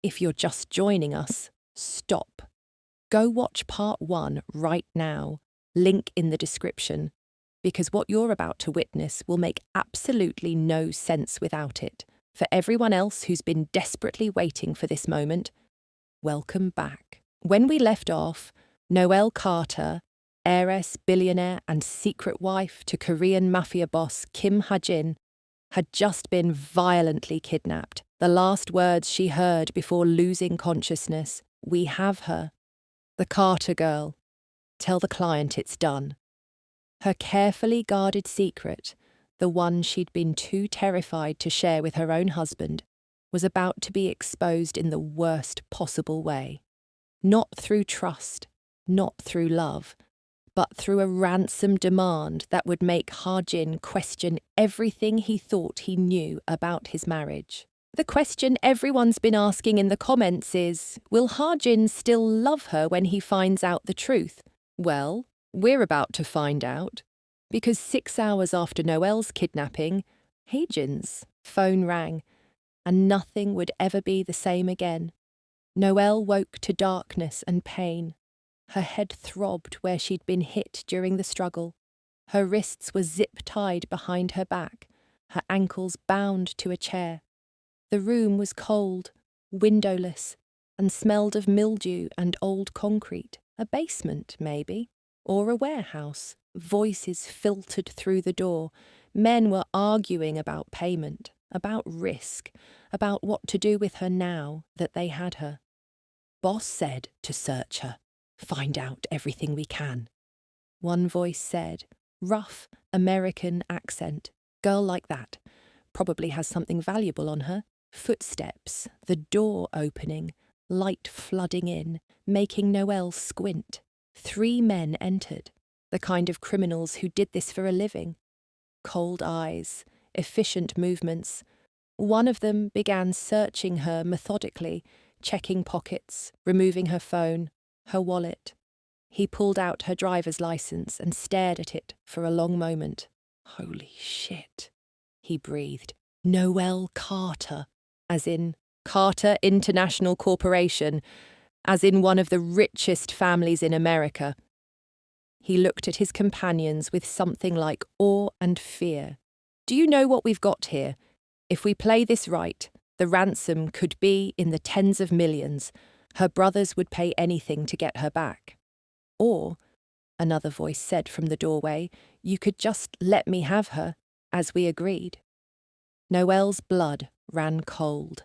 If you're just joining us, stop. Go watch part 1 right now, link in the description, because what you're about to witness will make absolutely no sense without it. For everyone else who's been desperately waiting for this moment, welcome back. When we left off, Noelle Carter, heiress, billionaire and secret wife to Korean Mafia boss Kim Hajin, had just been violently kidnapped. The last words she heard before losing consciousness, "We have her. The Carter girl. Tell the client it's done." Her carefully guarded secret, the one she'd been too terrified to share with her own husband, was about to be exposed in the worst possible way. Not through trust, not through love, but through a ransom demand that would make Hajin question everything he thought he knew about his marriage. The question everyone's been asking in the comments is, will Hajin still love her when he finds out the truth? Well, we're about to find out, because 6 hours after Noelle's kidnapping, Hajin's phone rang, and nothing would ever be the same again. Noelle woke to darkness and pain. Her head throbbed where she'd been hit during the struggle. Her wrists were zip-tied behind her back, her ankles bound to a chair. The room was cold, windowless, and smelled of mildew and old concrete. A basement, maybe, or a warehouse. Voices filtered through the door. Men were arguing about payment, about risk, about what to do with her now that they had her. Boss said to search her. Find out everything we can. One voice said, rough American accent. Girl like that. Probably has something valuable on her. Footsteps, the door opening, light flooding in, making Noelle squint. 3 men entered, the kind of criminals who did this for a living. Cold eyes, efficient movements. One of them began searching her methodically, checking pockets, removing her phone, her wallet. He pulled out her driver's license and stared at it for a long moment. Holy shit, he breathed. Noelle Carter, as in Carter International Corporation, as in one of the richest families in America. He looked at his companions with something like awe and fear. Do you know what we've got here? If we play this right, the ransom could be in the tens of millions. Her brothers would pay anything to get her back. Or, another voice said from the doorway, you could just let me have her, as we agreed. Noelle's blood ran cold.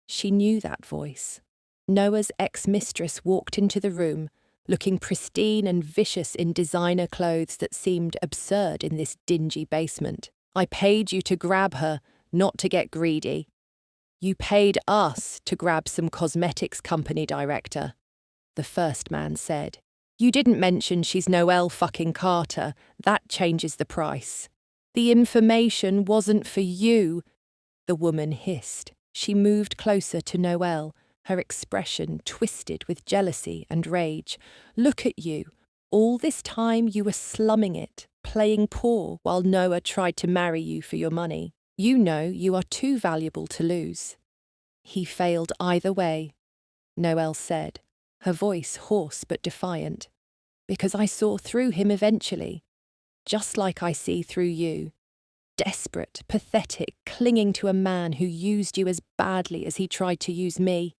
She knew that voice. Noah's ex-mistress walked into the room, looking pristine and vicious in designer clothes that seemed absurd in this dingy basement. I paid you to grab her, not to get greedy. You paid us to grab some cosmetics company director, the first man said. You didn't mention she's Noelle fucking Carter. That changes the price. The information wasn't for you, the woman hissed. She moved closer to Noelle, her expression twisted with jealousy and rage. Look at you. All this time you were slumming it, playing poor while Noah tried to marry you for your money. You know you are too valuable to lose. He failed either way, Noelle said, her voice hoarse but defiant. Because I saw through him eventually, just like I see through you. Desperate, pathetic, clinging to a man who used you as badly as he tried to use me.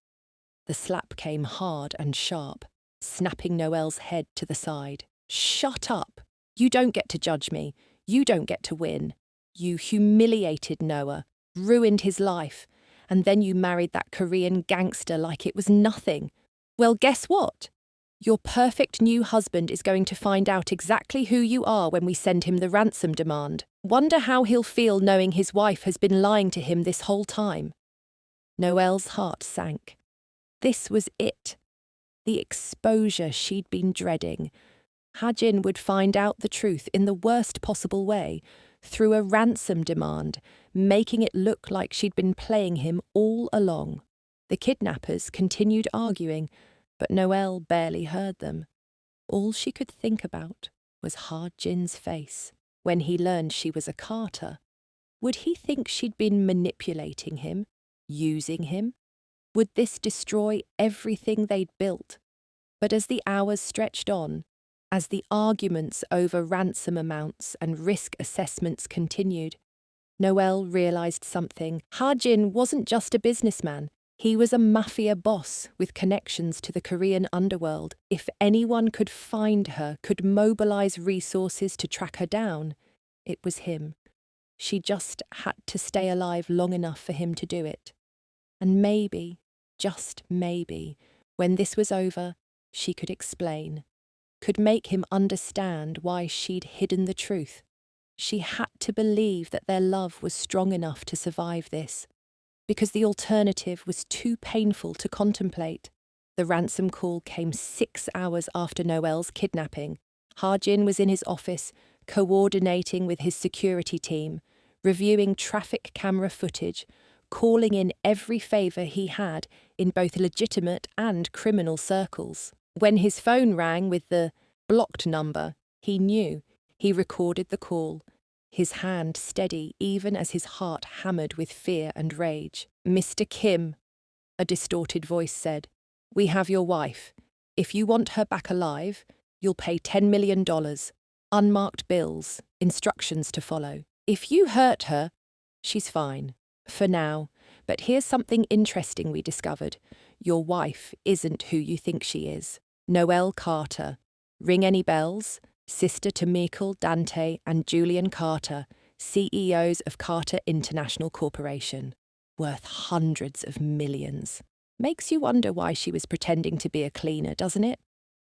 The slap came hard and sharp, snapping Noelle's head to the side. Shut up! You don't get to judge me. You don't get to win. You humiliated Noah, ruined his life, and then you married that Korean gangster like it was nothing. Well, guess what? Your perfect new husband is going to find out exactly who you are when we send him the ransom demand. Wonder how he'll feel knowing his wife has been lying to him this whole time. Noelle's heart sank. This was it. The exposure she'd been dreading. Hajin would find out the truth in the worst possible way, through a ransom demand, making it look like she'd been playing him all along. The kidnappers continued arguing, but Noelle barely heard them. All she could think about was Hajin's face when he learned she was a Carter. Would he think she'd been manipulating him, using him? Would this destroy everything they'd built? But as the hours stretched on, as the arguments over ransom amounts and risk assessments continued, Noel realized something. Hajin wasn't just a businessman. He was a mafia boss with connections to the Korean underworld. If anyone could find her, could mobilize resources to track her down, it was him. She just had to stay alive long enough for him to do it. And maybe, just maybe, when this was over, she could explain, could make him understand why she'd hidden the truth. She had to believe that their love was strong enough to survive this, because the alternative was too painful to contemplate. The ransom call came 6 hours after Noel's kidnapping. Hajin was in his office, coordinating with his security team, reviewing traffic camera footage, calling in every favour he had in both legitimate and criminal circles. When his phone rang with the blocked number, he knew. He recorded the call, his hand steady even as his heart hammered with fear and rage. "Mr. Kim," a distorted voice said, "we have your wife. If you want her back alive, you'll pay $10 million. Unmarked bills, instructions to follow. If you hurt her, she's fine. For now. But here's something interesting we discovered. Your wife isn't who you think she is. Noel Carter. Ring any bells? Sister to Michael, Dante, and Julian Carter, CEOs of Carter International Corporation. Worth hundreds of millions. Makes you wonder why she was pretending to be a cleaner, doesn't it?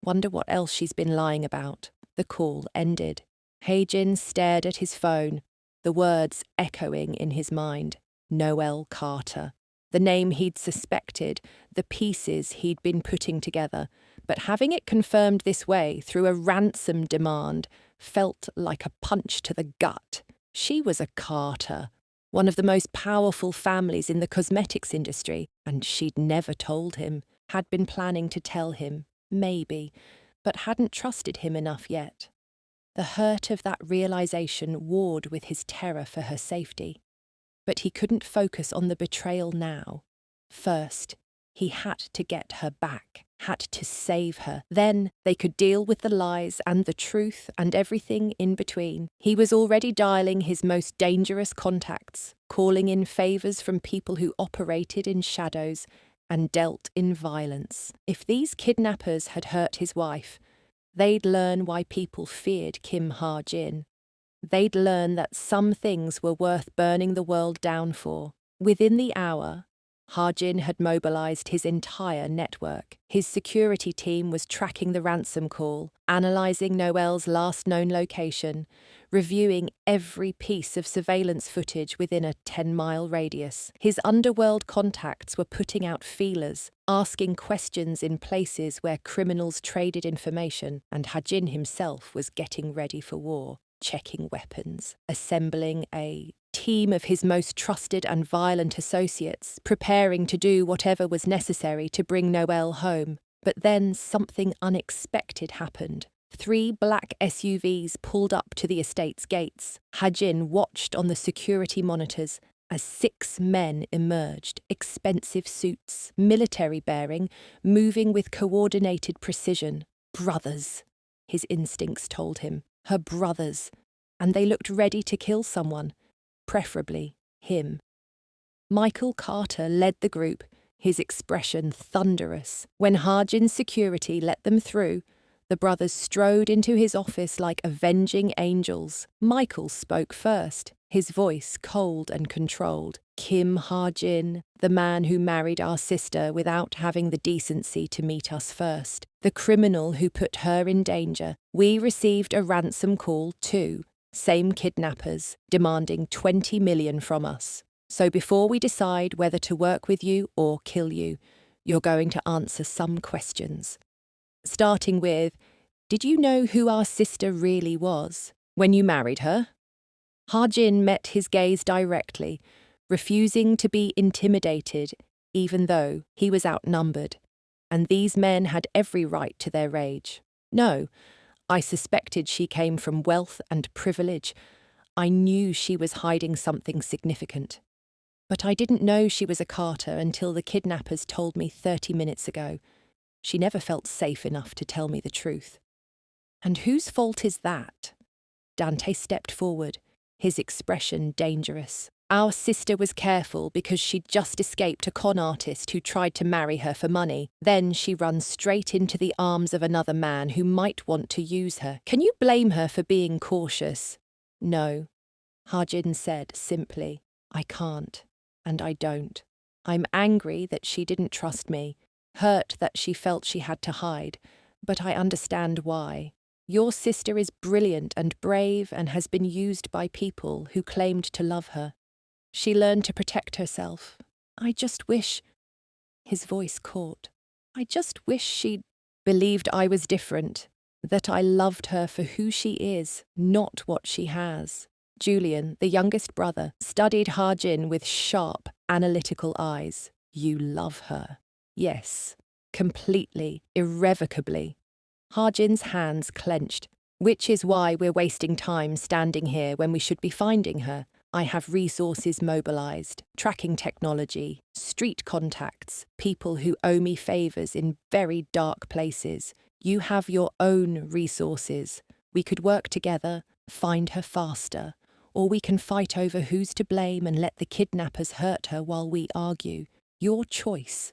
Wonder what else she's been lying about." The call ended. Hajin stared at his phone, the words echoing in his mind. Noel Carter. The name he'd suspected, the pieces he'd been putting together, but having it confirmed this way through a ransom demand felt like a punch to the gut. She was a Carter, one of the most powerful families in the cosmetics industry, and she'd never told him, had been planning to tell him, maybe, but hadn't trusted him enough yet. The hurt of that realization warred with his terror for her safety. But he couldn't focus on the betrayal now. First, he had to get her back, had to save her. Then they could deal with the lies and the truth and everything in between. He was already dialing his most dangerous contacts, calling in favours from people who operated in shadows and dealt in violence. If these kidnappers had hurt his wife, they'd learn why people feared Kim Ha-jin. They'd learn that some things were worth burning the world down for. Within the hour, Hajin had mobilized his entire network. His security team was tracking the ransom call, analyzing Noel's last known location, reviewing every piece of surveillance footage within a 10-mile radius. His underworld contacts were putting out feelers, asking questions in places where criminals traded information, and Hajin himself was getting ready for war. Checking weapons, assembling a team of his most trusted and violent associates, preparing to do whatever was necessary to bring Noel home. But then something unexpected happened. 3 black SUVs pulled up to the estate's gates. Hajin watched on the security monitors as 6 men emerged, expensive suits, military bearing, moving with coordinated precision. Brothers, his instincts told him. Her brothers, and they looked ready to kill someone, preferably him. Michael Carter led the group, his expression thunderous. When Hajin's security let them through, the brothers strode into his office like avenging angels. Michael spoke first, his voice cold and controlled. "Kim Ha-jin, the man who married our sister without having the decency to meet us first. The criminal who put her in danger. We received a ransom call too. Same kidnappers, demanding 20 million from us. So before we decide whether to work with you or kill you, you're going to answer some questions. Starting with, did you know who our sister really was when you married her?" Hajin met his gaze directly, refusing to be intimidated, even though he was outnumbered, and these men had every right to their rage. "No, I suspected she came from wealth and privilege. I knew she was hiding something significant." But I didn't know she was a Carter until the kidnappers told me 30 minutes ago. She never felt safe enough to tell me the truth. And whose fault is that? Dante stepped forward, his expression dangerous. Our sister was careful because she'd just escaped a con artist who tried to marry her for money. Then she runs straight into the arms of another man who might want to use her. Can you blame her for being cautious? No, Hajin said simply. I can't, and I don't. I'm angry that she didn't trust me, hurt that she felt she had to hide, but I understand why. Your sister is brilliant and brave and has been used by people who claimed to love her. She learned to protect herself. I just wish... His voice caught. I just wish she'd believed I was different, that I loved her for who she is, not what she has. Julian, the youngest brother, studied Hajin with sharp, analytical eyes. You love her. Yes, completely, irrevocably. Hajin's hands clenched, which is why we're wasting time standing here when we should be finding her. I have resources mobilized, tracking technology, street contacts, people who owe me favors in very dark places. You have your own resources. We could work together, find her faster, or we can fight over who's to blame and let the kidnappers hurt her while we argue. Your choice.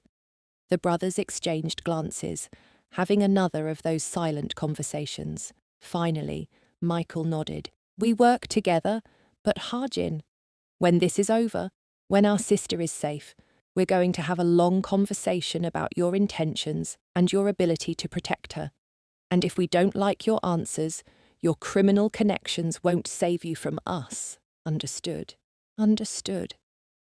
The brothers exchanged glances, having another of those silent conversations. Finally, Michael nodded. We work together, but Hajin, when this is over, when our sister is safe, we're going to have a long conversation about your intentions and your ability to protect her. And if we don't like your answers, your criminal connections won't save you from us. Understood? Understood.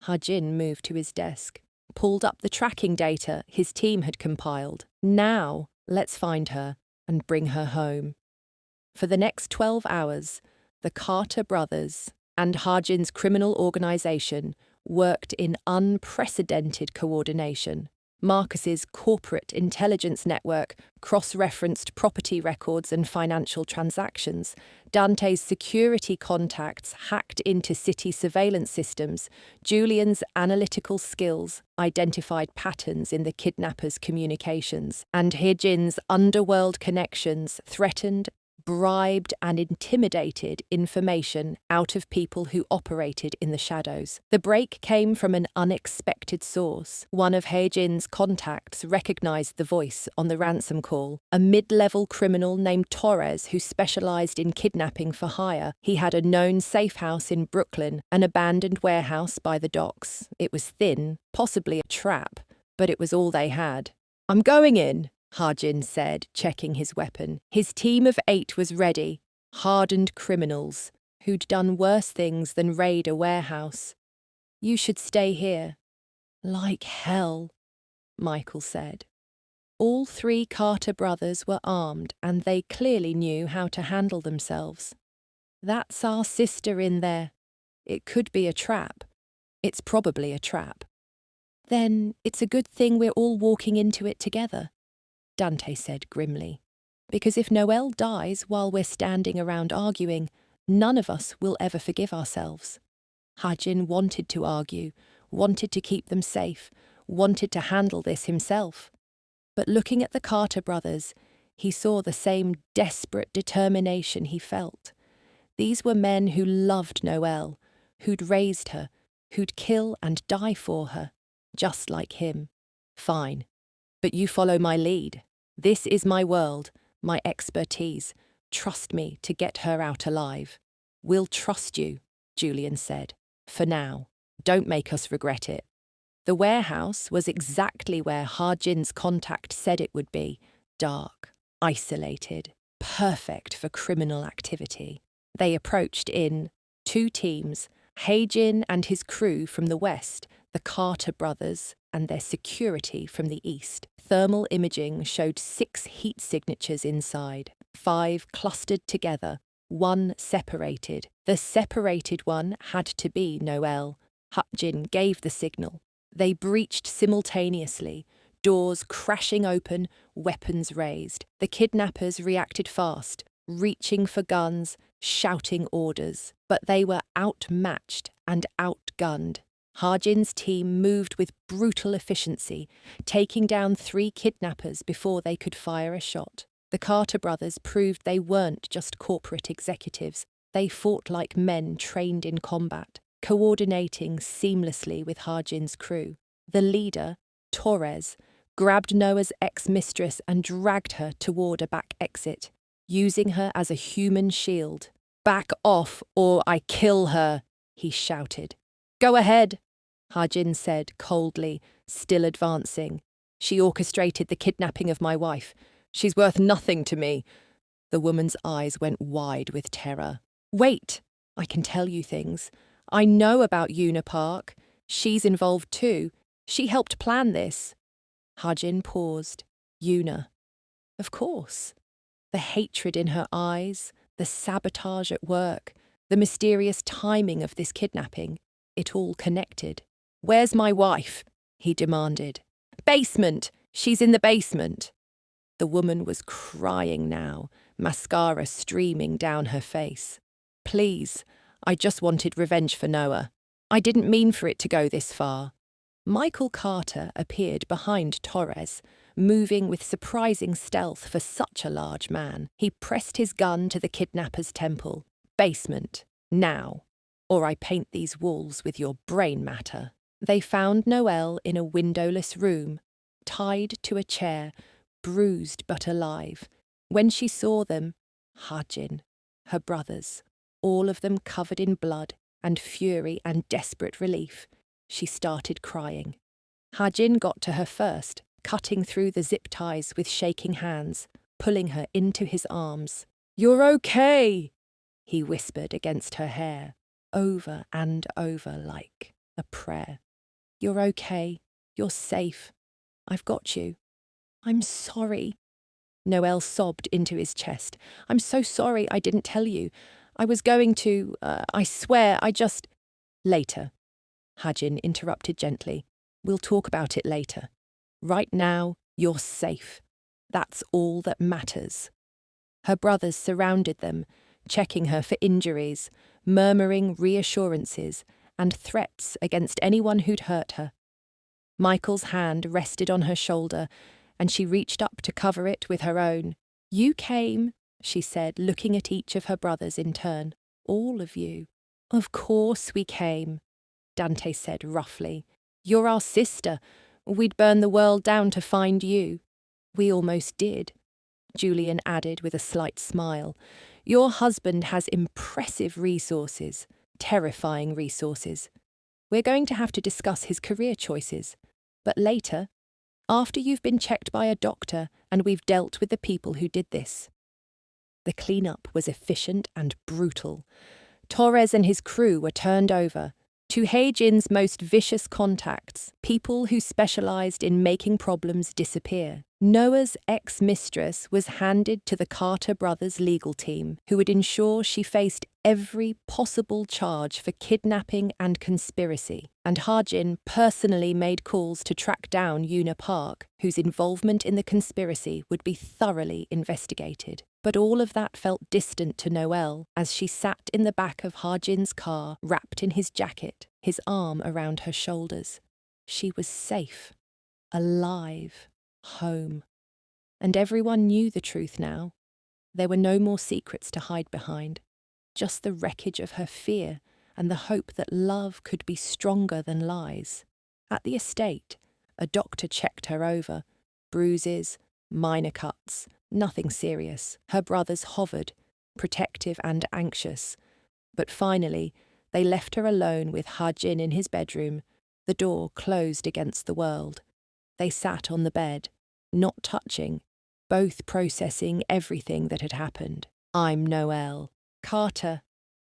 Hajin moved to his desk, pulled up the tracking data his team had compiled. Now, let's find her and bring her home. For the next 12 hours, the Carter brothers and Hajin's criminal organization worked in unprecedented coordination. Marcus's corporate intelligence network cross-referenced property records and financial transactions. Dante's security contacts hacked into city surveillance systems. Julian's analytical skills identified patterns in the kidnappers' communications. And Hajin's underworld connections threatened, bribed and intimidated information out of people who operated in the shadows. The break came from an unexpected source. One of Hajin's contacts recognized the voice on the ransom call, a mid-level criminal named Torres who specialized in kidnapping for hire. He had a known safe house in Brooklyn, an abandoned warehouse by the docks. It was thin, possibly a trap, but it was all they had. I'm going in, Hajin said, checking his weapon. His team of 8 was ready, hardened criminals who'd done worse things than raid a warehouse. You should stay here. Like hell, Michael said. All 3 Carter brothers were armed and they clearly knew how to handle themselves. That's our sister in there. It could be a trap. It's probably a trap. Then it's a good thing we're all walking into it together, Dante said grimly, because if Noelle dies while we're standing around arguing, none of us will ever forgive ourselves. Hajin wanted to argue, wanted to keep them safe, wanted to handle this himself. But looking at the Carter brothers, he saw the same desperate determination he felt. These were men who loved Noelle, who'd raised her, who'd kill and die for her, just like him. Fine. But you follow my lead. This is my world, my expertise. Trust me to get her out alive. We'll trust you, Julian said. For now. Don't make us regret it. The warehouse was exactly where Hajin's contact said it would be. Dark, isolated, perfect for criminal activity. They approached in 2 teams, Hajin and his crew from the west, the Carter brothers and their security from the east. Thermal imaging showed 6 heat signatures inside, 5 clustered together, 1 separated. The separated one had to be Noelle. Hajin gave the signal. They breached simultaneously, doors crashing open, weapons raised. The kidnappers reacted fast, reaching for guns, shouting orders. But they were outmatched and outgunned. Hajin's team moved with brutal efficiency, taking down 3 kidnappers before they could fire a shot. The Carter brothers proved they weren't just corporate executives. They fought like men trained in combat, coordinating seamlessly with Hajin's crew. The leader, Torres, grabbed Noah's ex-mistress and dragged her toward a back exit, using her as a human shield. "Back off, or I kill her," he shouted. "Go ahead," Hajin said coldly, still advancing. "She orchestrated the kidnapping of my wife. She's worth nothing to me." The woman's eyes went wide with terror. "Wait, I can tell you things. I know about Una Park. She's involved too. She helped plan this." Hajin paused. Una. Of course. The hatred in her eyes, the sabotage at work, the mysterious timing of this kidnapping, it all connected. "Where's my wife?" he demanded. "Basement! She's in the basement!" The woman was crying now, mascara streaming down her face. "Please, I just wanted revenge for Noah. I didn't mean for it to go this far." Michael Carter appeared behind Torres, moving with surprising stealth for such a large man. He pressed his gun to the kidnapper's temple. "Basement, now, or I paint these walls with your brain matter." They found Noelle in a windowless room, tied to a chair, bruised but alive. When she saw them, Hajin, her brothers, all of them covered in blood and fury and desperate relief, she started crying. Hajin got to her first, cutting through the zip ties with shaking hands, pulling her into his arms. "You're okay," he whispered against her hair, over and over like a prayer. "You're okay. You're safe. I've got you." "I'm sorry." Noelle sobbed into his chest. "I'm so sorry I didn't tell you. I was going to, I swear, I just—" "Later," Hajin interrupted gently. "We'll talk about it later. Right now, you're safe. That's all that matters." Her brothers surrounded them, checking her for injuries, murmuring reassurances and threats against anyone who'd hurt her. Michael's hand rested on her shoulder, and she reached up to cover it with her own. "You came," she said, looking at each of her brothers in turn. "All of you." "Of course we came," Dante said roughly. "You're our sister. We'd burn the world down to find you." "We almost did," Julian added with a slight smile. "Your husband has impressive resources, terrifying resources. We're going to have to discuss his career choices, but later, after you've been checked by a doctor and we've dealt with the people who did this." The cleanup was efficient and brutal. Torres and his crew were turned over to Hajin's most vicious contacts, people who specialized in making problems disappear. Noah's ex-mistress was handed to the Carter brothers' legal team, who would ensure she faced every possible charge for kidnapping and conspiracy. And Hajin personally made calls to track down Una Park, whose involvement in the conspiracy would be thoroughly investigated. But all of that felt distant to Noelle as she sat in the back of Hajin's car, wrapped in his jacket, his arm around her shoulders. She was safe, alive, home. And everyone knew the truth now. There were no more secrets to hide behind, just the wreckage of her fear and the hope that love could be stronger than lies. At the estate, a doctor checked her over. Bruises, minor cuts, nothing serious. Her brothers hovered, protective and anxious. But finally, they left her alone with Hajin in his bedroom, the door closed against the world. They sat on the bed, not touching, both processing everything that had happened. "I'm Noelle Carter,"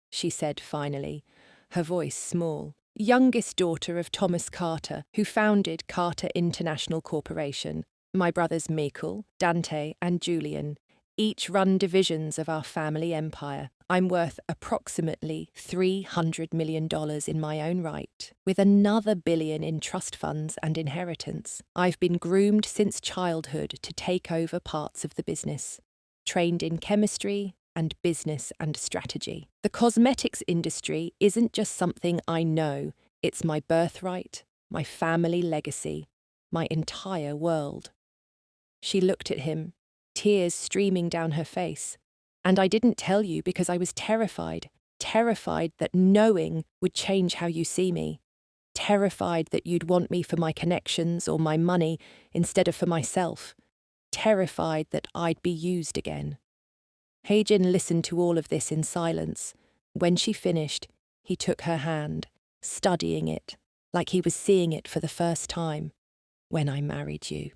she said finally, her voice small. "Youngest daughter of Thomas Carter, who founded Carter International Corporation. My brothers Michael, Dante, and Julian each run divisions of our family empire. I'm worth approximately $300 million in my own right, with another billion in trust funds and inheritance. I've been groomed since childhood to take over parts of the business, trained in chemistry and business and strategy. The cosmetics industry isn't just something I know, It's my birthright, my family legacy, my entire world. She looked at him, tears streaming down her face. And I didn't tell you because I was terrified that knowing would change how you see me. Terrified that you'd want me for my connections or my money instead of for myself. Terrified that I'd be used again. Hajin listened to all of this in silence. When she finished, he took her hand, studying it, like he was seeing it for the first time. When I married you,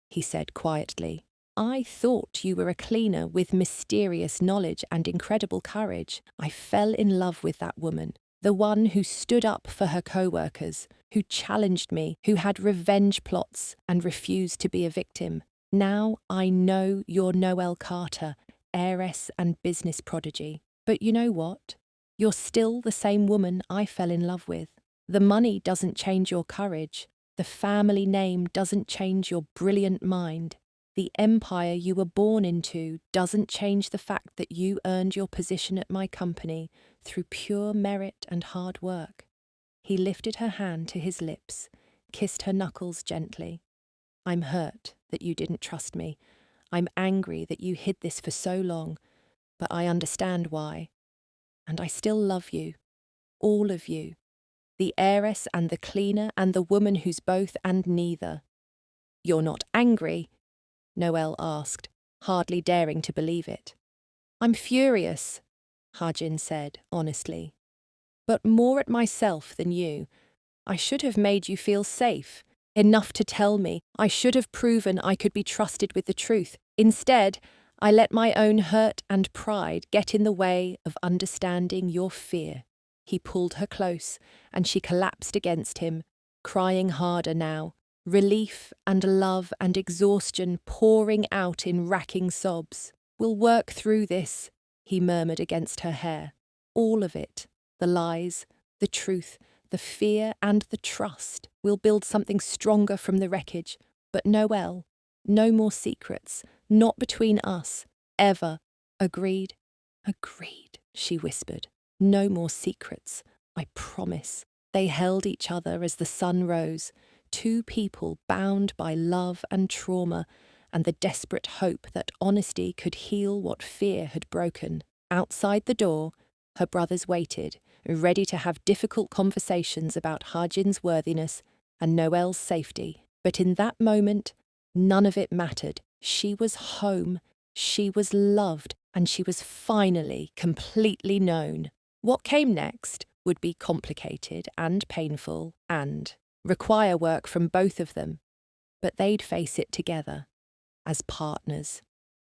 he said quietly, I thought you were a cleaner with mysterious knowledge and incredible courage. I fell in love with that woman, the one who stood up for her co-workers, who challenged me, who had revenge plots and refused to be a victim. Now I know you're Noelle Carter, heiress and business prodigy. But you know what? You're still the same woman I fell in love with. The money doesn't change your courage. The family name doesn't change your brilliant mind. The empire you were born into doesn't change the fact that you earned your position at my company through pure merit and hard work. He lifted her hand to his lips, kissed her knuckles gently. I'm hurt that you didn't trust me. I'm angry that you hid this for so long, but I understand why. And I still love you, all of you, the heiress and the cleaner and the woman who's both and neither. You're not angry? Noelle asked, hardly daring to believe it. I'm furious, Hajin said, honestly. But more at myself than you. I should have made you feel safe, enough to tell me. I should have proven I could be trusted with the truth. Instead, I let my own hurt and pride get in the way of understanding your fear. He pulled her close, and she collapsed against him, crying harder now. Relief and love and exhaustion pouring out in racking sobs. We'll work through this, he murmured against her hair. All of it. The lies, the truth, the fear and the trust. We'll build something stronger from the wreckage. But Noelle, no more secrets. Not between us. Ever. Agreed? Agreed, she whispered. No more secrets. I promise. They held each other as the sun rose. Two people bound by love and trauma and the desperate hope that honesty could heal what fear had broken. Outside the door, her brothers waited, ready to have difficult conversations about Hajin's worthiness and Noelle's safety. But in that moment, none of it mattered. She was home, she was loved, and she was finally completely known. What came next would be complicated and painful and require work from both of them, but they'd face it together, as partners,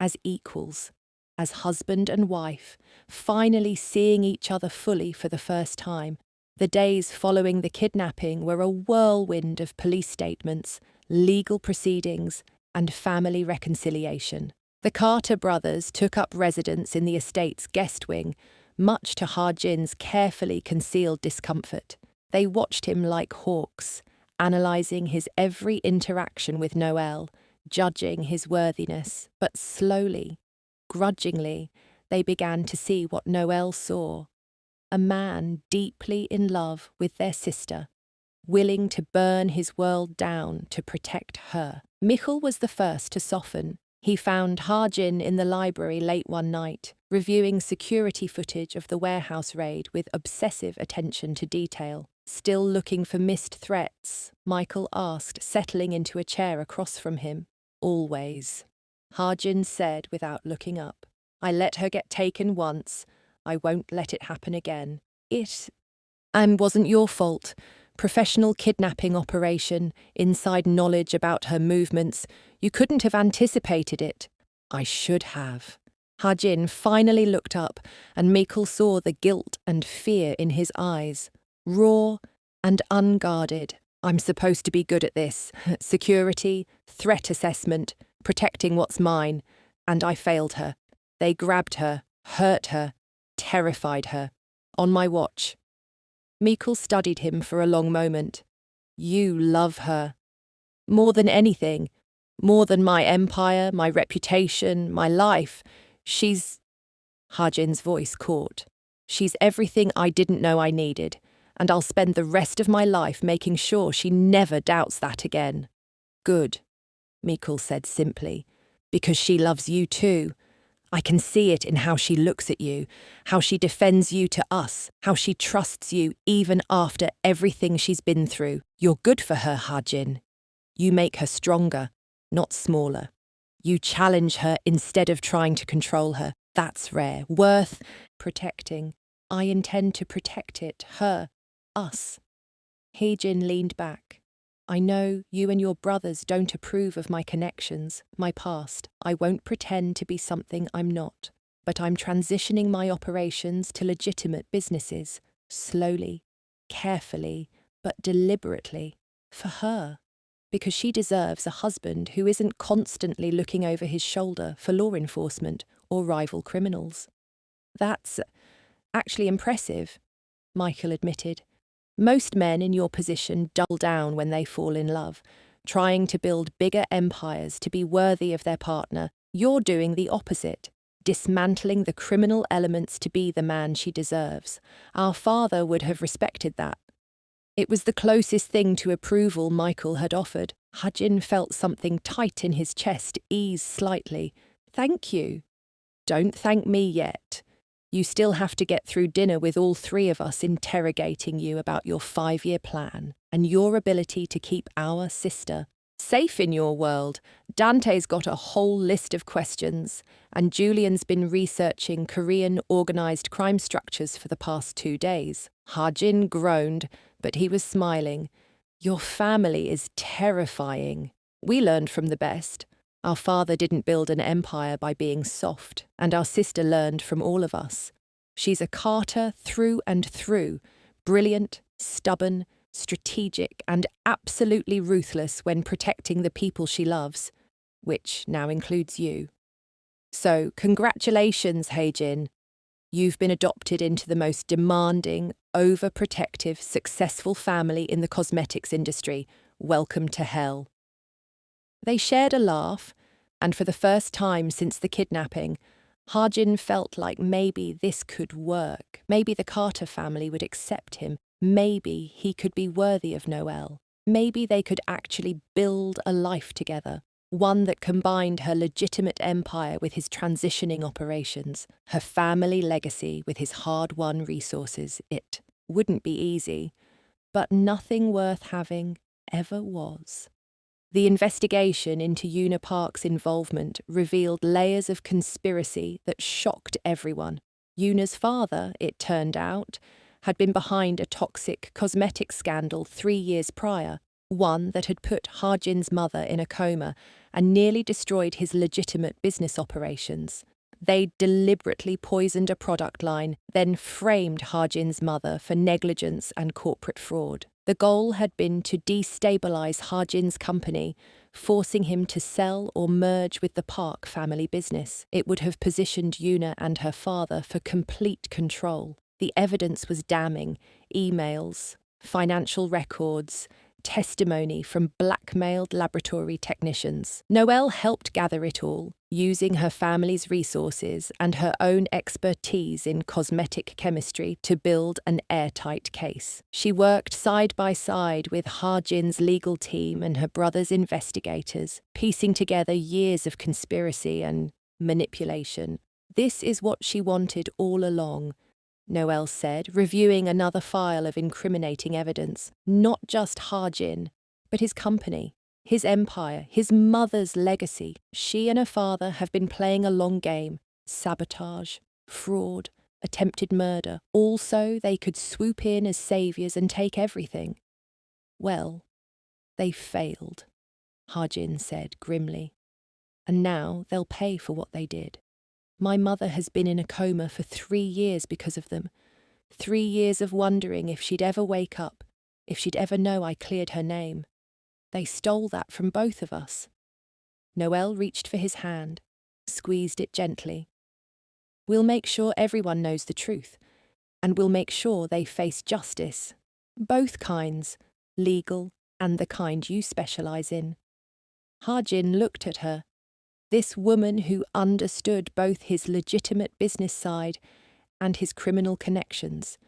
as equals, as husband and wife, finally seeing each other fully for the first time. The days following the kidnapping were a whirlwind of police statements, legal proceedings, and family reconciliation. The Carter brothers took up residence in the estate's guest wing, much to Hajin's carefully concealed discomfort. They watched him like hawks, analysing his every interaction with Noelle, judging his worthiness. But slowly, grudgingly, they began to see what Noelle saw. A man deeply in love with their sister, willing to burn his world down to protect her. Michal was the first to soften. He found Hajin in the library late one night, reviewing security footage of the warehouse raid with obsessive attention to detail. Still looking for missed threats? Michael asked, settling into a chair across from him. Always, Hajin said without looking up. I let her get taken once. I won't let it happen again. It wasn't your fault. Professional kidnapping operation, inside knowledge about her movements. You couldn't have anticipated it. I should have. Hajin finally looked up, and Michal saw the guilt and fear in his eyes. Raw and unguarded. I'm supposed to be good at this. Security, threat assessment, protecting what's mine. And I failed her. They grabbed her, hurt her, terrified her. On my watch. Michal studied him for a long moment. You love her. More than anything. More than my empire, my reputation, my life. She's... Hajin's voice caught. She's everything I didn't know I needed. and I'll spend the rest of my life making sure she never doubts that again." "Good," Mikul said simply, "because she loves you too. I can see it in how she looks at you, how she defends you to us, how she trusts you even after everything she's been through. You're good for her, Hajin. You make her stronger, not smaller. You challenge her instead of trying to control her. That's rare, worth protecting. I intend to protect it, her, us." Hajin leaned back. "I know you and your brothers don't approve of my connections, my past. I won't pretend to be something I'm not. But I'm transitioning my operations to legitimate businesses, slowly, carefully, but deliberately, for her. Because she deserves a husband who isn't constantly looking over his shoulder for law enforcement or rival criminals." "That's actually impressive," Michael admitted. "Most men in your position double down when they fall in love, trying to build bigger empires to be worthy of their partner. You're doing the opposite, dismantling the criminal elements to be the man she deserves. Our father would have respected that." It was the closest thing to approval Michael had offered. Hajin felt something tight in his chest ease slightly. "Thank you." "Don't thank me yet. You still have to get through dinner with all three of us interrogating you about your 5-year plan and your ability to keep our sister safe in your world. Dante's got a whole list of questions, and Julian's been researching Korean organised crime structures for the past 2 days. Hajin groaned, but he was smiling. "Your family is terrifying. We learned from the best. Our father didn't build an empire by being soft, and our sister learned from all of us. She's a Carter through and through, brilliant, stubborn, strategic, and absolutely ruthless when protecting the people she loves, which now includes you. So, congratulations, Hajin. You've been adopted into the most demanding, overprotective, successful family in the cosmetics industry. Welcome to hell." They shared a laugh, and for the first time since the kidnapping, Hajin felt like maybe this could work. Maybe the Carter family would accept him. Maybe he could be worthy of Noelle. Maybe they could actually build a life together, one that combined her legitimate empire with his transitioning operations, her family legacy with his hard-won resources. It wouldn't be easy, but nothing worth having ever was. The investigation into Una Park's involvement revealed layers of conspiracy that shocked everyone. Una's father, it turned out, had been behind a toxic cosmetic scandal 3 years prior, one that had put Hajin's mother in a coma and nearly destroyed his legitimate business operations. They deliberately poisoned a product line, then framed Hajin's mother for negligence and corporate fraud. The goal had been to destabilize Hajin's company, forcing him to sell or merge with the Park family business. It would have positioned Una and her father for complete control. The evidence was damning: emails, financial records, testimony from blackmailed laboratory technicians. Noelle helped gather it all, using her family's resources and her own expertise in cosmetic chemistry to build an airtight case. She worked side by side with Hajin's legal team and her brother's investigators, piecing together years of conspiracy and manipulation. This is what she wanted all along, Noelle said, reviewing another file of incriminating evidence. Not just Hajin, but his company, his empire, his mother's legacy. She and her father have been playing a long game: sabotage, fraud, attempted murder, all so they could swoop in as saviors and take everything. Well, they failed, Hajin said grimly. And now they'll pay for what they did. My mother has been in a coma for 3 years because of them. 3 years of wondering if she'd ever wake up, if she'd ever know I cleared her name. They stole that from both of us. Noelle reached for his hand, squeezed it gently. We'll make sure everyone knows the truth, and we'll make sure they face justice. Both kinds, legal and the kind you specialize in. Hajin looked at her. This woman who understood both his legitimate business side and his criminal connections,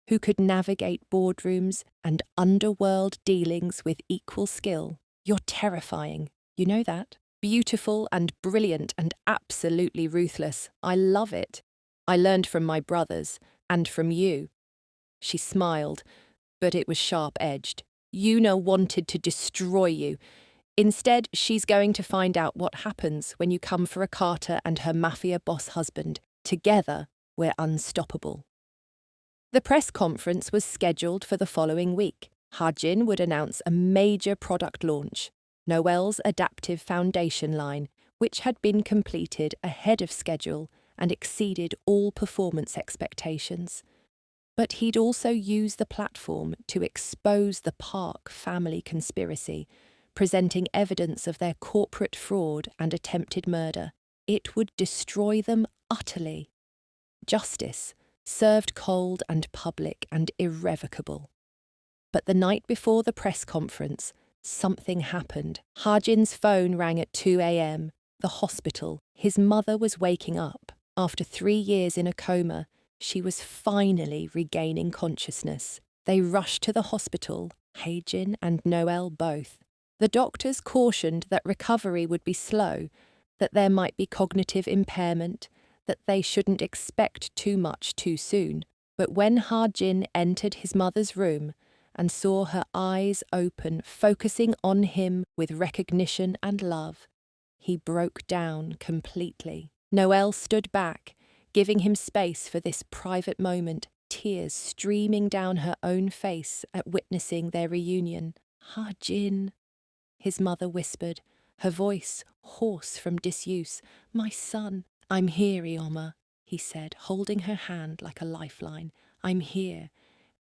who could navigate boardrooms and underworld dealings with equal skill. You're terrifying. You know that? Beautiful and brilliant and absolutely ruthless. I love it. I learned from my brothers and from you. She smiled, but it was sharp-edged. Yuna wanted to destroy you. Instead, she's going to find out what happens when you come for a Carter and her Mafia boss husband. Together, we're unstoppable. The press conference was scheduled for the following week. Hajin would announce a major product launch, Noel's adaptive foundation line, which had been completed ahead of schedule and exceeded all performance expectations. But he'd also use the platform to expose the Park family conspiracy, presenting evidence of their corporate fraud and attempted murder. It would destroy them utterly. Justice, served cold and public and irrevocable. But the night before the press conference, something happened. Hajin's phone rang at 2 a.m. The hospital. His mother was waking up. After 3 years in a coma, she was finally regaining consciousness. They rushed to the hospital, Hajin and Noel both. The doctors cautioned that recovery would be slow, that there might be cognitive impairment, that they shouldn't expect too much too soon. But when Hajin entered his mother's room and saw her eyes open, focusing on him with recognition and love, he broke down completely. Noel stood back, giving him space for this private moment, tears streaming down her own face at witnessing their reunion. Hajin, his mother whispered, her voice hoarse from disuse. My son. I'm here, Ioma, he said, holding her hand like a lifeline. I'm here,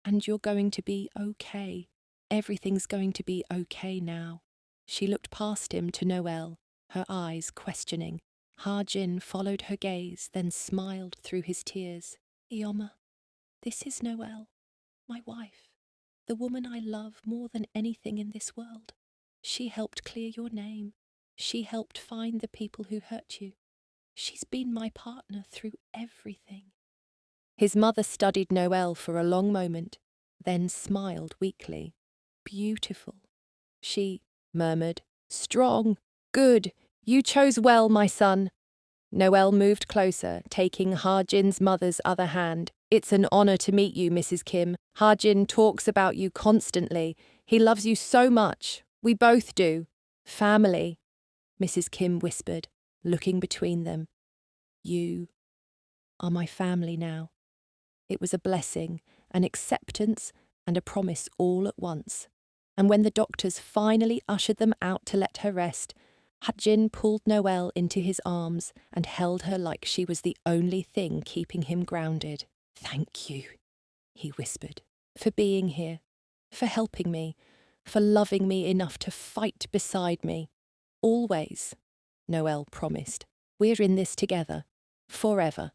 and you're going to be okay. Everything's going to be okay now. She looked past him to Noel, her eyes questioning. Hajin followed her gaze, then smiled through his tears. Ioma, this is Noel, my wife, the woman I love more than anything in this world. She helped clear your name. She helped find the people who hurt you. She's been my partner through everything. His mother studied Noel for a long moment, then smiled weakly. Beautiful, she murmured. Strong, good, you chose well, my son. Noel moved closer, taking Hajin's mother's other hand. It's an honor to meet you, Mrs. Kim. Hajin talks about you constantly. He loves you so much. We both do. Family, Mrs. Kim whispered, looking between them. You are my family now. It was a blessing, an acceptance, and a promise all at once. And when the doctors finally ushered them out to let her rest, Hajin pulled Noel into his arms and held her like she was the only thing keeping him grounded. Thank you, he whispered, for being here, for helping me, for loving me enough to fight beside me. Always, Noel promised. We're in this together, forever.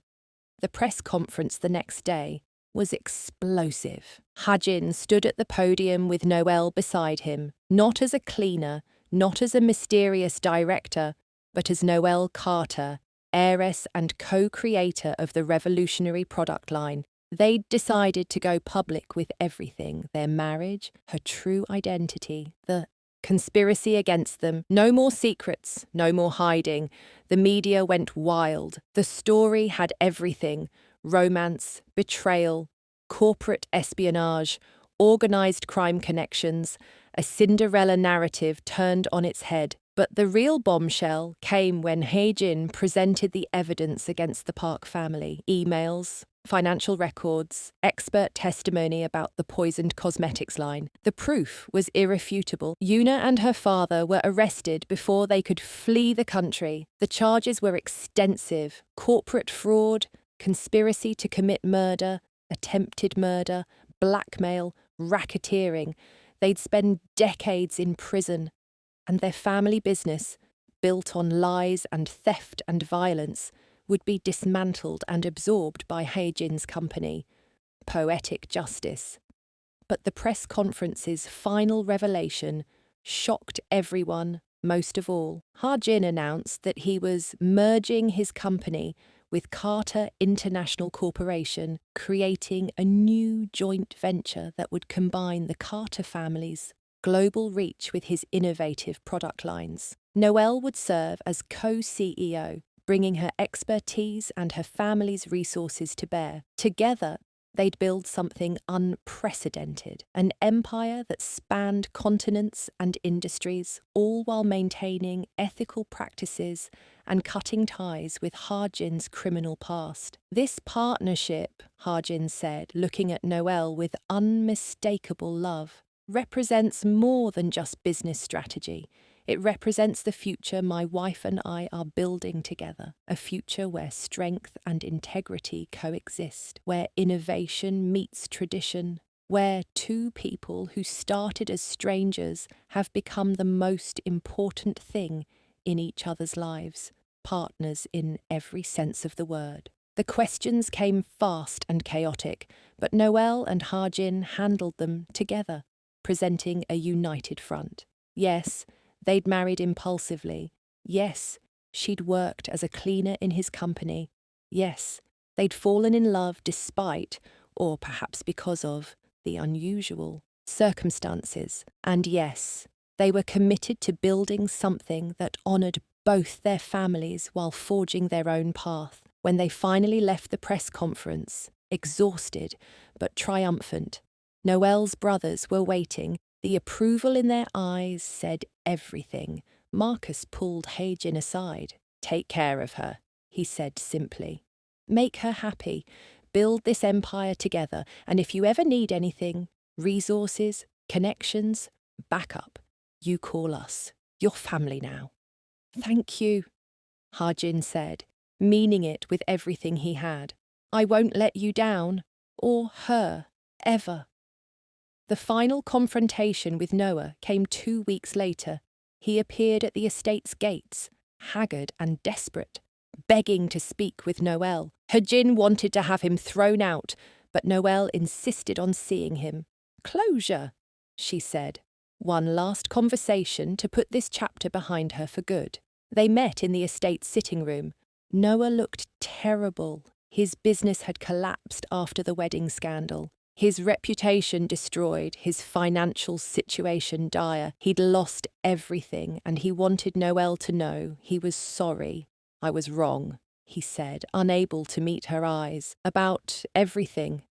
The press conference the next day was explosive. Hajin stood at the podium with Noel beside him, not as a cleaner, not as a mysterious director, but as Noel Carter, heiress and co-creator of the revolutionary product line. They'd decided to go public with everything, their marriage, her true identity, the conspiracy against them. No more secrets, no more hiding. The media went wild. The story had everything: romance, betrayal, corporate espionage, organized crime connections, a Cinderella narrative turned on its head. But the real bombshell came when Hajin presented the evidence against the Park family: emails, financial records, expert testimony about the poisoned cosmetics line. The proof was irrefutable. Yuna and her father were arrested before they could flee the country. The charges were extensive: corporate fraud, conspiracy to commit murder, attempted murder, blackmail, racketeering. They'd spend decades in prison, and their family business, built on lies and theft and violence, would be dismantled and absorbed by Hajin's company. Poetic justice. But the press conference's final revelation shocked everyone, most of all. Hajin announced that he was merging his company with Carter International Corporation creating a new joint venture that would combine the Carter family's global reach with his innovative product lines. Noelle would serve as co-CEO, bringing her expertise and her family's resources to bear. Together, they'd build something unprecedented, an empire that spanned continents and industries, all while maintaining ethical practices and cutting ties with Hajin's criminal past. This partnership, Hajin said, looking at Noelle with unmistakable love, represents more than just business strategy. It represents the future my wife and I are building together, a future where strength and integrity coexist, where innovation meets tradition, where two people who started as strangers have become the most important thing in each other's lives, partners in every sense of the word. The questions came fast and chaotic, but Noelle and Hajin handled them together, presenting a united front. Yes, they'd married impulsively. Yes, she'd worked as a cleaner in his company. Yes, they'd fallen in love despite, or perhaps because of, the unusual circumstances. And yes, they were committed to building something that honoured both their families while forging their own path. When they finally left the press conference, exhausted but triumphant, Noelle's brothers were waiting. The approval in their eyes said everything. Marcus pulled Hajin aside. "Take care of her," he said simply. "Make her happy. Build this empire together, and if you ever need anything, resources, connections, backup, you call us. You're family now." "Thank you," Hajin said, meaning it with everything he had. "I won't let you down, or her, ever." The final confrontation with Noah came 2 weeks later. He appeared at the estate's gates, haggard and desperate, begging to speak with Noelle. Hajin wanted to have him thrown out, but Noelle insisted on seeing him. "Closure," she said. One last conversation to put this chapter behind her for good. They met in the estate's sitting room. Noah looked terrible. His business had collapsed after the wedding scandal. His reputation destroyed, his financial situation dire. He'd lost everything, and he wanted Noelle to know he was sorry. "I was wrong," he said, unable to meet her eyes. "About everything.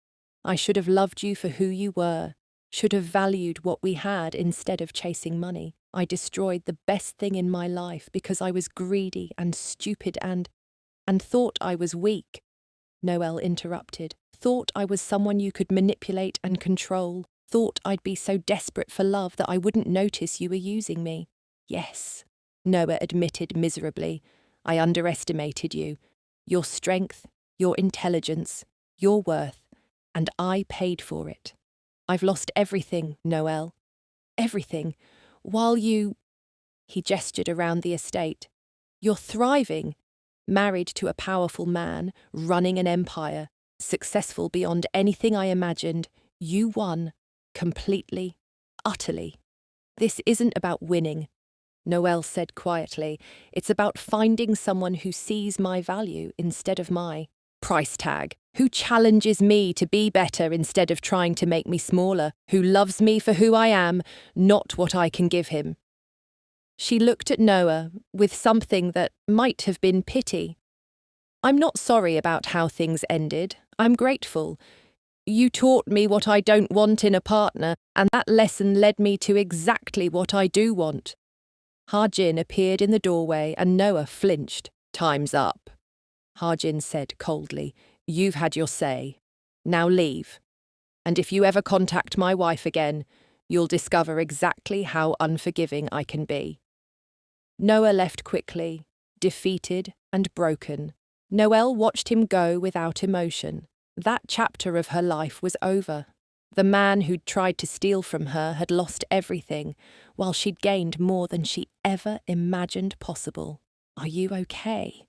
I should have loved you for who you were, should have valued what we had instead of chasing money. I destroyed the best thing in my life because I was greedy and stupid and thought I was weak." Noelle interrupted. "Thought I was someone you could manipulate and control. Thought I'd be so desperate for love that I wouldn't notice you were using me." "Yes," Noah admitted miserably. "I underestimated you. Your strength, your intelligence, your worth, and I paid for it. I've lost everything, Noelle. Everything. While you..." He gestured around the estate. "You're thriving. Married to a powerful man, running an empire, successful beyond anything I imagined. You won. Completely. Utterly. This isn't about winning," Noelle said quietly. "It's about finding someone who sees my value instead of my price tag, who challenges me to be better instead of trying to make me smaller, who loves me for who I am, not what I can give him." She looked at Noah with something that might have been pity. "I'm not sorry about how things ended. I'm grateful. You taught me what I don't want in a partner, and that lesson led me to exactly what I do want." Hajin appeared in the doorway and Noah flinched. "Time's up," Hajin said coldly. "You've had your say. Now leave. And if you ever contact my wife again, you'll discover exactly how unforgiving I can be." Noah left quickly, defeated and broken. Noelle watched him go without emotion. That chapter of her life was over. The man who'd tried to steal from her had lost everything, while she'd gained more than she ever imagined possible. "Are you okay?"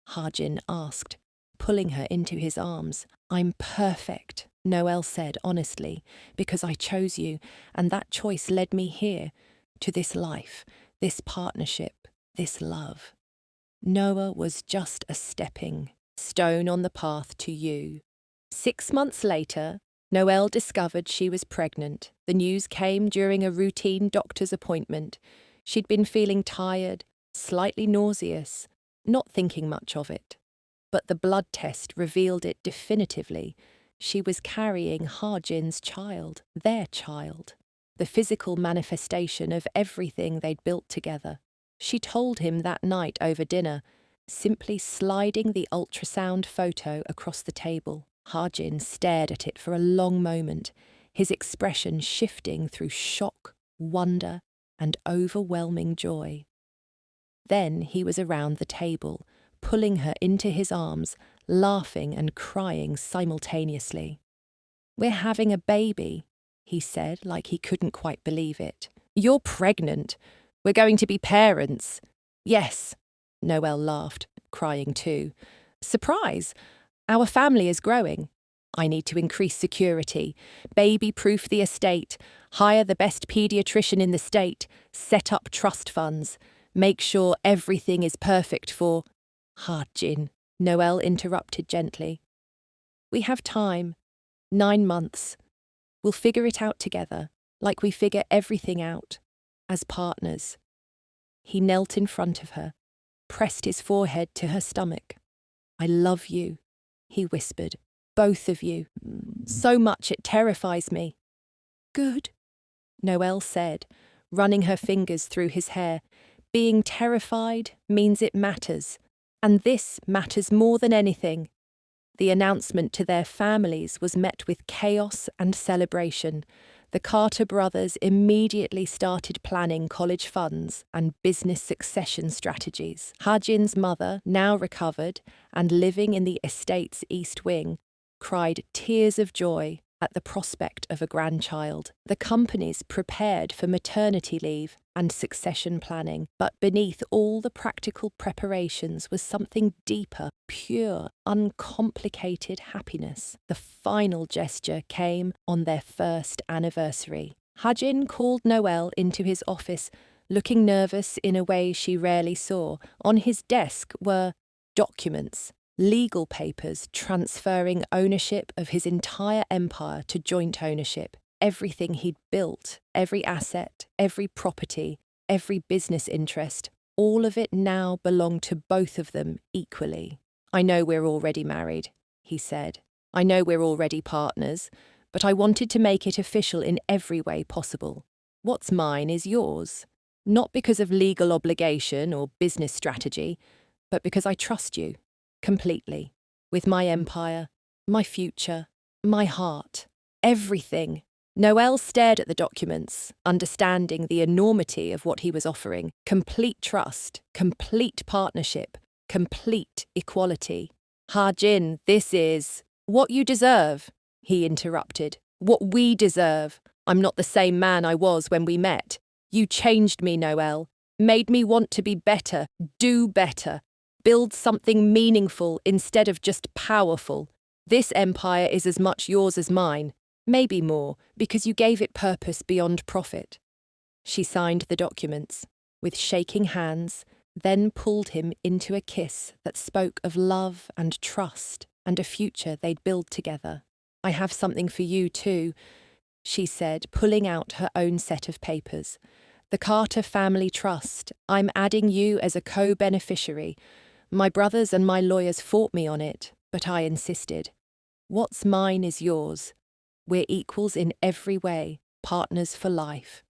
Hajin asked, pulling her into his arms. "I'm perfect," Noelle said honestly, "because I chose you, and that choice led me here, to this life, this partnership, this love." Noah was just a stepping stone on the path to you. 6 months later, Noelle discovered she was pregnant. The news came during a routine doctor's appointment. She'd been feeling tired, slightly nauseous, not thinking much of it. But the blood test revealed it definitively. She was carrying Hajin's child, their child, the physical manifestation of everything they'd built together. She told him that night over dinner, simply sliding the ultrasound photo across the table. Hajin stared at it for a long moment, his expression shifting through shock, wonder, and overwhelming joy. Then he was around the table, pulling her into his arms, laughing and crying simultaneously. "We're having a baby," he said, like he couldn't quite believe it. "You're pregnant. We're going to be parents." "Yes," Noelle laughed, crying too. "Surprise! Our family is growing. I need to increase security, baby-proof the estate, hire the best paediatrician in the state, set up trust funds, make sure everything is perfect for—" "Hajin," Noelle interrupted gently. "We have time. 9 months. We'll figure it out together, like we figure everything out, as partners." He knelt in front of her, pressed his forehead to her stomach. "I love you," he whispered, "both of you. So much it terrifies me." "Good," Noelle said, running her fingers through his hair. "Being terrified means it matters, and this matters more than anything." The announcement to their families was met with chaos and celebration. The Carter brothers immediately started planning college funds and business succession strategies. Hajin's mother, now recovered and living in the estate's East Wing, cried tears of joy at the prospect of a grandchild. The companies prepared for maternity leave and succession planning, but beneath all the practical preparations was something deeper, pure, uncomplicated happiness. The final gesture came on their first anniversary. Hajin called Noelle into his office, looking nervous in a way she rarely saw. On his desk were documents, legal papers transferring ownership of his entire empire to joint ownership. Everything he'd built, every asset, every property, every business interest, all of it now belonged to both of them equally. "I know we're already married," he said. "I know we're already partners, but I wanted to make it official in every way possible. What's mine is yours, not because of legal obligation or business strategy, but because I trust you. Completely. With my empire, my future, my heart, everything." Noelle stared at the documents, understanding the enormity of what he was offering. Complete trust, complete partnership, complete equality. "Hajin, this is—" "What you deserve," he interrupted. "What we deserve. I'm not the same man I was when we met. You changed me, Noelle. Made me want to be better, do better. Build something meaningful instead of just powerful. This empire is as much yours as mine, maybe more, because you gave it purpose beyond profit." She signed the documents, with shaking hands, then pulled him into a kiss that spoke of love and trust and a future they'd build together. "I have something for you too," she said, pulling out her own set of papers. "The Carter Family Trust. I'm adding you as a co-beneficiary. My brothers and my lawyers fought me on it, but I insisted. What's mine is yours. We're equals in every way, partners for life."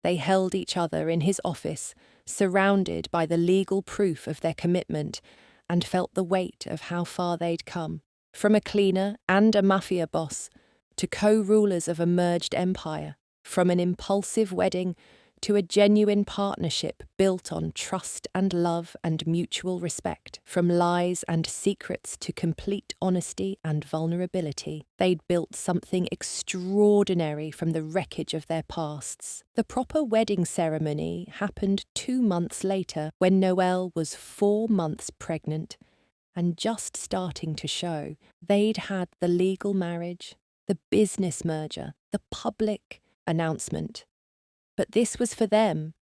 They held each other in his office, surrounded by the legal proof of their commitment, and felt the weight of how far they'd come. From a cleaner and a mafia boss, to co-rulers of a merged empire, from an impulsive wedding to a genuine partnership built on trust and love and mutual respect, from lies and secrets to complete honesty and vulnerability. They'd built something extraordinary from the wreckage of their pasts. The proper wedding ceremony happened 2 months later, when Noelle was 4 months pregnant and just starting to show. They'd had the legal marriage, the business merger, the public announcement. But this was for them,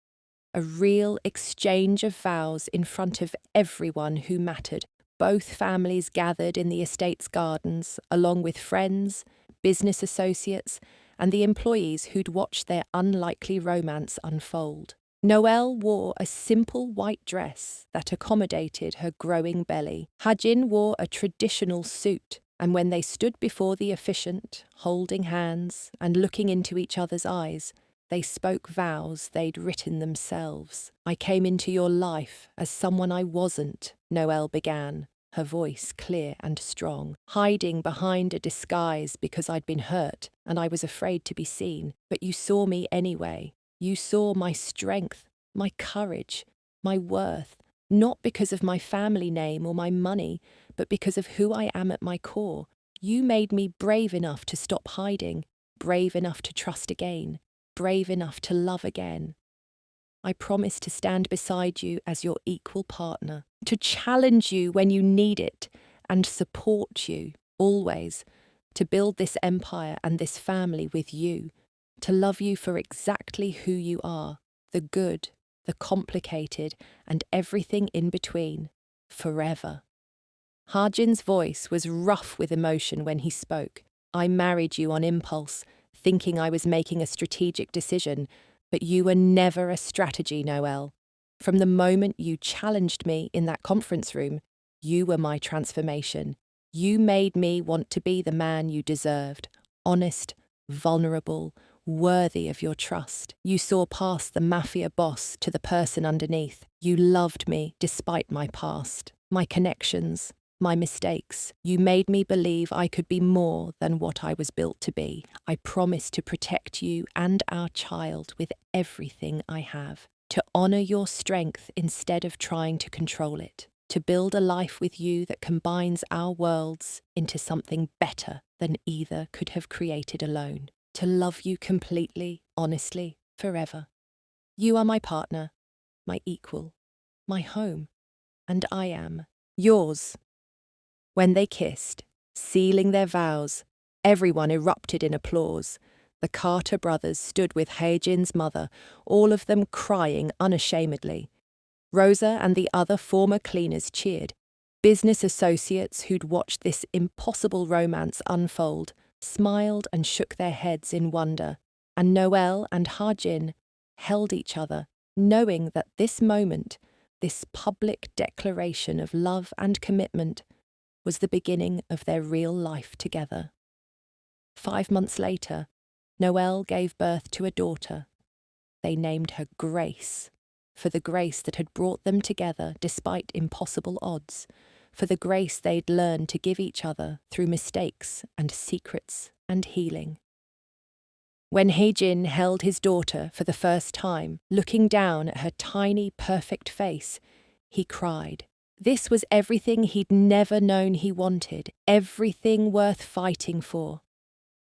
a real exchange of vows in front of everyone who mattered, Both families gathered in the estate's gardens, along with friends, business associates, and the employees who'd watched their unlikely romance unfold. Noelle wore a simple white dress that accommodated her growing belly. Hajin wore a traditional suit, and when they stood before the officiant, holding hands and looking into each other's eyes, they spoke vows they'd written themselves. "I came into your life as someone I wasn't," Noelle began, her voice clear and strong, "hiding behind a disguise because I'd been hurt and I was afraid to be seen. But you saw me anyway. You saw my strength, my courage, my worth, not because of my family name or my money, but because of who I am at my core. You made me brave enough to stop hiding, brave enough to trust again, brave enough to love again. I promise to stand beside you as your equal partner, to challenge you when you need it, and support you, always, to build this empire and this family with you, to love you for exactly who you are, the good, the complicated, and everything in between, forever." Hajin's voice was rough with emotion when he spoke. "I married you on impulse, thinking I was making a strategic decision, but you were never a strategy, Noelle. From the moment you challenged me in that conference room, you were my transformation. You made me want to be the man you deserved, honest, vulnerable, worthy of your trust. You saw past the Mafia boss to the person underneath. You loved me despite my past, my connections, my mistakes. You made me believe I could be more than what I was built to be. I promise to protect you and our child with everything I have, to honor your strength instead of trying to control it, to build a life with you that combines our worlds into something better than either could have created alone, to love you completely, honestly, forever. You are my partner, my equal, my home, and I am yours." When they kissed, sealing their vows, everyone erupted in applause. The Carter brothers stood with Hajin's mother, all of them crying unashamedly. Rosa and the other former cleaners cheered. Business associates who'd watched this impossible romance unfold smiled and shook their heads in wonder, and Noelle and Hajin held each other, knowing that this moment, this public declaration of love and commitment, was the beginning of their real life together. 5 months later, Noelle gave birth to a daughter. They named her Grace, for the grace that had brought them together despite impossible odds, for the grace they'd learned to give each other through mistakes and secrets and healing. When Hajin held his daughter for the first time, looking down at her tiny, perfect face, he cried. This was everything he'd never known he wanted, everything worth fighting for.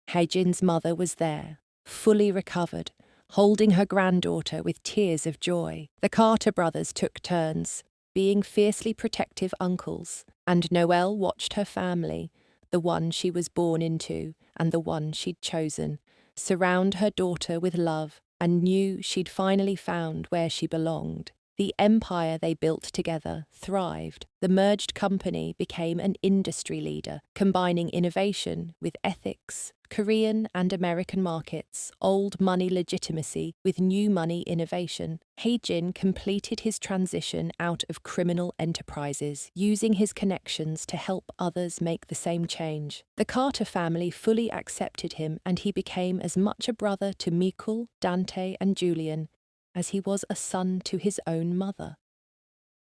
Hajin's mother was there, fully recovered, holding her granddaughter with tears of joy. The Carter brothers took turns, being fiercely protective uncles, and Noelle watched her family, the one she was born into and the one she'd chosen, surround her daughter with love, and knew she'd finally found where she belonged. The empire they built together thrived. The merged company became an industry leader, combining innovation with ethics, Korean and American markets, old money legitimacy with new money innovation. Hajin completed his transition out of criminal enterprises, using his connections to help others make the same change. The Carter family fully accepted him, and he became as much a brother to Mikul, Dante, and Julian as he was a son to his own mother.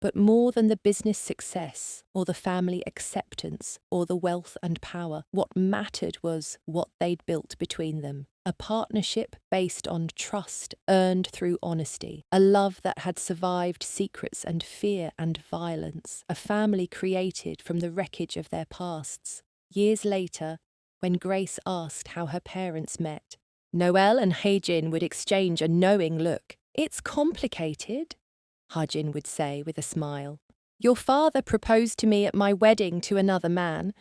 But more than the business success, or the family acceptance, or the wealth and power, what mattered was what they'd built between them. A partnership based on trust earned through honesty, a love that had survived secrets and fear and violence, a family created from the wreckage of their pasts. Years later, when Grace asked how her parents met, Noelle and Hajin would exchange a knowing look. "It's complicated," Hajin would say with a smile. "Your father proposed to me at my wedding to another man,"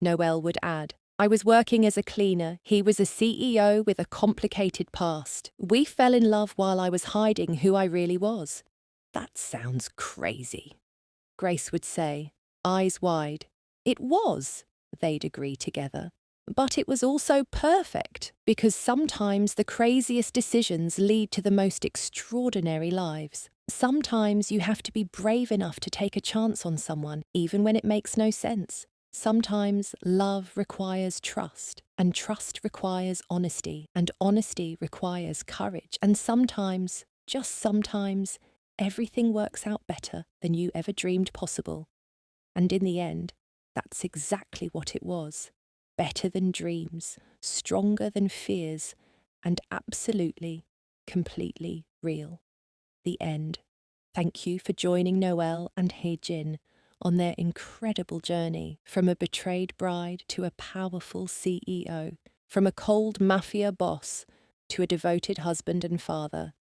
Noelle would add. "I was working as a cleaner. He was a CEO with a complicated past. We fell in love while I was hiding who I really was." "That sounds crazy," Grace would say. eyes wide. It was, they'd agree together. But it was also perfect, because sometimes the craziest decisions lead to the most extraordinary lives. Sometimes you have to be brave enough to take a chance on someone, even when it makes no sense. Sometimes love requires trust, and trust requires honesty, and honesty requires courage. And sometimes, just sometimes, everything works out better than you ever dreamed possible. And in the end, that's exactly what it was. Better than dreams, stronger than fears, and absolutely, completely real. The end. Thank you for joining Noelle and Hajin on their incredible journey from a betrayed bride to a powerful CEO, from a cold mafia boss to a devoted husband and father.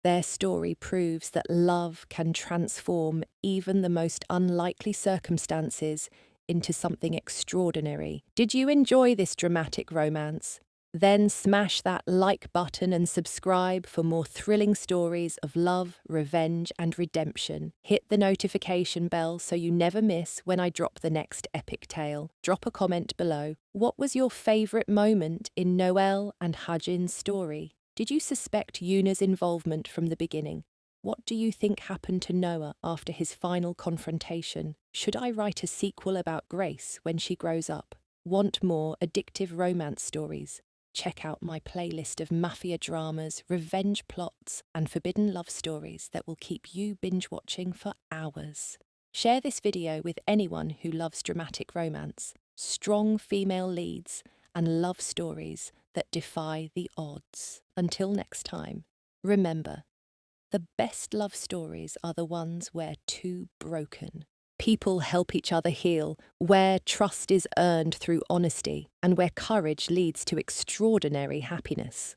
Their story proves that love can transform even the most unlikely circumstances into something extraordinary. Did you enjoy this dramatic romance? Then smash that like button and subscribe for more thrilling stories of love, revenge, and redemption. Hit the notification bell so you never miss when I drop the next epic tale. Drop a comment below. What was your favourite moment in Noelle and Hajin's story? Did you suspect Yuna's involvement from the beginning? What do you think happened to Noah after his final confrontation? Should I write a sequel about Grace when she grows up? Want more addictive romance stories? Check out my playlist of mafia dramas, revenge plots, and forbidden love stories that will keep you binge-watching for hours. Share this video with anyone who loves dramatic romance, strong female leads, and love stories that defy the odds. Until next time, remember, the best love stories are the ones where two broken people help each other heal, where trust is earned through honesty, and where courage leads to extraordinary happiness.